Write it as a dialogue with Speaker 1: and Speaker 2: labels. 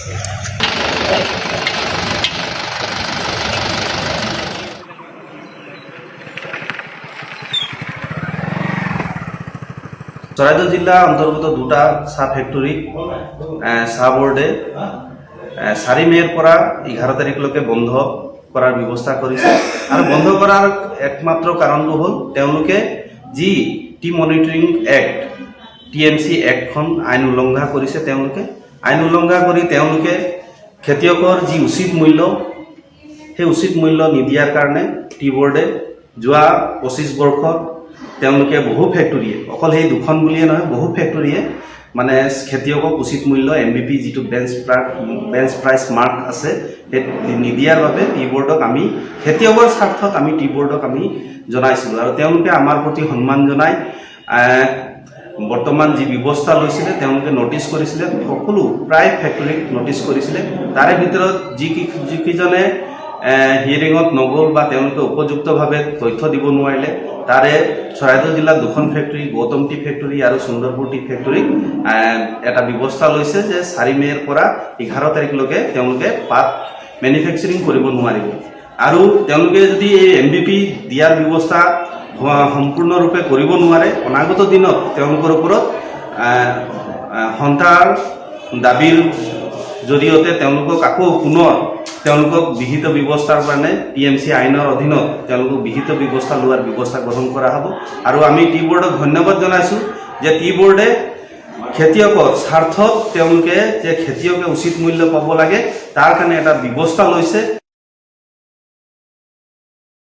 Speaker 1: চৰাইদেউ জিলা অন্তৰ্গত দুটা চাহ ফেক্টৰী চাহ বোৰ্ডে 4 মে'ৰ পৰা 11 তাৰিখলৈকে বন্ধ কৰাৰ ব্যৱস্থা কৰিছে আৰু বন্ধ কৰাৰ একমাত্ৰ কাৰণটো হ'ল তেওঁলোকে যি টি মনিটৰিং এক্ট TMC এক্টখন আইন উলংঘা কৰিছে। তেওঁলোকে আইন উলংঘা কৰি তেওঁলোকে খেতিয়কৰ যি উচিত মূল্য সেই উচিত মূল্য নিদিয়াৰ কাৰণে টি বোৰ্ডে যোৱা 25 বৰ্ষত তেওঁলোকে বহু ফেক্টৰীয়ে অকল সেই দুখন বুলিয়ে নহয় বহু ফেক্টৰীয়ে মানে খেতিয়কক উচিত মূল্য MVP যিটো বেঞ্চ প্ৰাইচ মাৰ্ক আছে সেই নিদিয়াৰ বাবে টি বোৰ্ডক আমি খেতিয়কৰ স্বাৰ্থত আমি টি বোৰ্ডক আমি জনাইছিলোঁ আৰু তেওঁলোকে আমাৰ প্ৰতি সন্মান জনাই বৰ্তমান যি ব্যৱস্থা লৈছিলে তেওঁলোকে নটিচ কৰিছিলে সকলো প্ৰায় ফেক্টৰীক নটিচ কৰিছিলে। তাৰে ভিতৰত যিকেইজনে হিয়াৰিঙত নগ'ল বা তেওঁলোকে উপযুক্তভাৱে তথ্য দিব নোৱাৰিলে তাৰে চৰাইদেউ জিলাত দুখন ফেক্টৰী গৌতম টি ফেক্টৰী আৰু সুন্দৰপুৰ টি ফেক্টৰীক এটা ব্যৱস্থা লৈছে যে 4 মে'ৰ পৰা 11 তাৰিখলৈকে তেওঁলোকে পাত মেনুফেকচাৰিং কৰিব নোৱাৰিব আৰু তেওঁলোকে যদি এই MVP দিয়াৰ ব্যৱস্থা সম্পূৰ্ণৰূপে কৰিব নোৱাৰে অনাগত দিনত তেওঁলোকৰ ওপৰত সন্তাৰ দাবীৰ জৰিয়তে তেওঁলোকক আকৌ পুনৰ তেওঁলোকক বিহিত ব্যৱস্থাৰ কাৰণে TMC আইনৰ অধীনত তেওঁলোকক বিহিত ব্যৱস্থা লোৱাৰ ব্যৱস্থা গ্ৰহণ কৰা হ'ব আৰু আমি টি বোৰ্ডক ধন্যবাদ জনাইছোঁ যে টি বোৰ্ডে খেতিয়কৰ স্বাৰ্থত তেওঁলোকে যে খেতিয়কে উচিত মূল্য পাব লাগে তাৰ কাৰণে এটা ব্যৱস্থা লৈছে।